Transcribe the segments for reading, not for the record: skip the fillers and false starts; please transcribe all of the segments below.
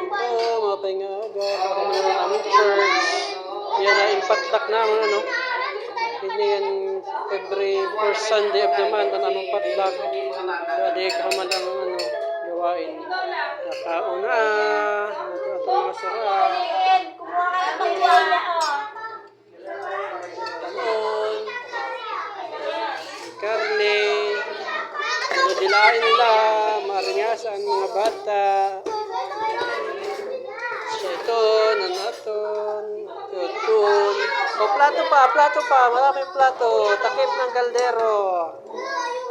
po, mapahinga agad. Ako na ng aming church. Yan na, impatdak naman, ano. Hindi yan every first Sunday of the month, ang aming patdak. So, di ka man ang ano, gawain. Nakauna, ito at mga sarap. Tamon, karne, dilain nila, marinyasan mga bata. So ito, nanaton, tutun. O plato pa, maraming plato. Takip ng kaldero.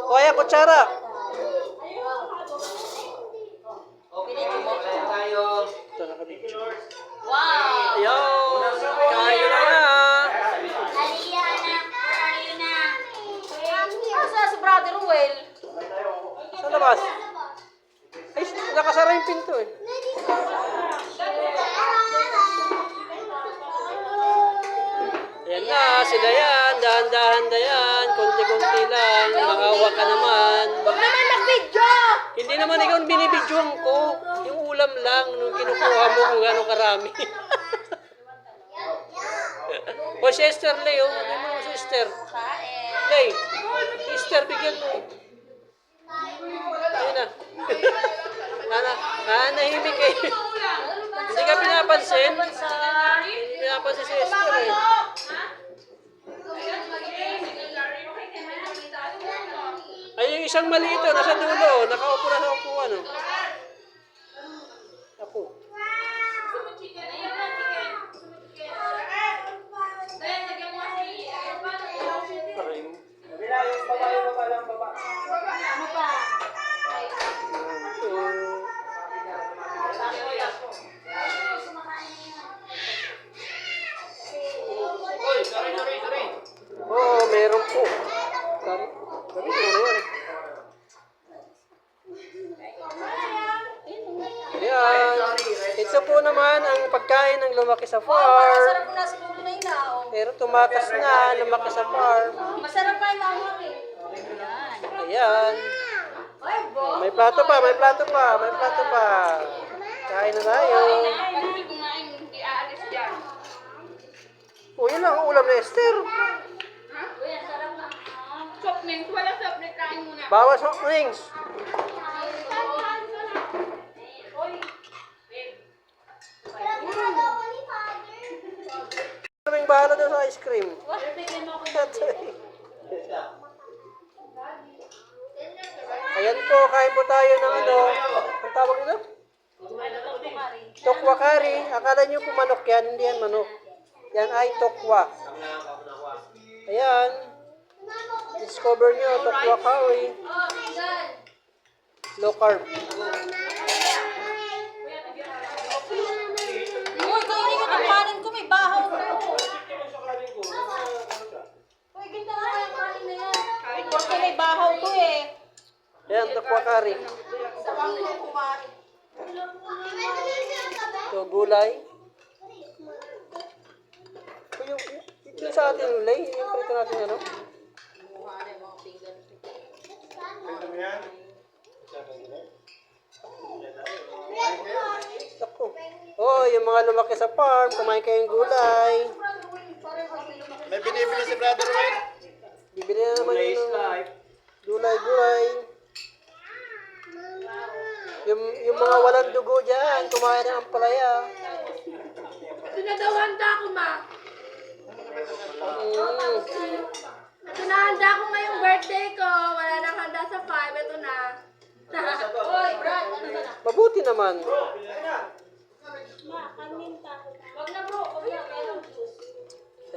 O ayan, kutsara. Ito na kami. Wow! Ayun, kain na na. Asa si Brother Ruel? Sa labas. Ay, nakasara yung pinto eh. Ayan na, si Dayan, dahan-dahan Dayan, konti-konti lang, makawa ka naman. Huwag naman mag-video! Hindi naman ikaw binibidyohan ko, yung ulam lang, nung kinukuha mo kung gano'ng karami. O sister, Leo, ano mo sister? Lay, sister, bigyan mo. Ayun na. Nahimik eh. Hindi ka pinapansin? Hindi pinapansin si sister eh. Ay, yung isang maliit oh, nasa dulo. Nakaupo na sa upuan oh. Ako. Aray mo. Oo, meron po. Sabi ko na yan. Ayan. Ito po naman ang pagkain ng lumaki sa farm. Masarap po na siguro na ilaw. Pero tumakas na, lumaki sa farm. Masarap pa yung mama eh. Ayan. May plato pa, may plato pa, may plato pa. Kain na tayo. Hindi ko na hindi aalis dyan. O, yun lang ang ulam na Esther. Uy, ang sarap na. Soft drinks, wala soft drink, kain muna. Bawas soft drinks. Kaming bahala doon sa ice cream. Ayan po, kain po tayo ng ano. Ang tawag nito? Tokwa curry. Akala nyo kung manok yan, hindi yan manok. Yan ay tokwa. Ayan. Discover nyo, tokwa curry. Low carb. Uy, kainin ka ng kanin ko, may bahaw ko. Uy, ganda nga yung kanin na yan. Porque may bahaw to eh. Ayan, tokwa curry. Sa pangko kumari. So, gulay. So, yung sa atin, Lay, yung prito natin ano? Ako. Oh, yung mga lumaki sa farm, kumain kayong gulay. May binibili si Brother Wayne. Bibili na naman yung gulay-gulay. Yung mga walang dugo dyan, kumain ng ampalaya. Pinadawanda ko, ma. Mm. Pinahanda ko ngayong birthday ko. Wala nang handa sa 5. Ito na. Uy, Brad, ano ka na? Mabuti naman. Ma, kaminta. Wag na bro, wag na. Meron juice.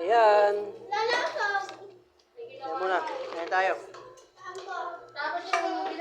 Ayan. Lalasog. Ayan muna. Ayan tayo. Tapos yung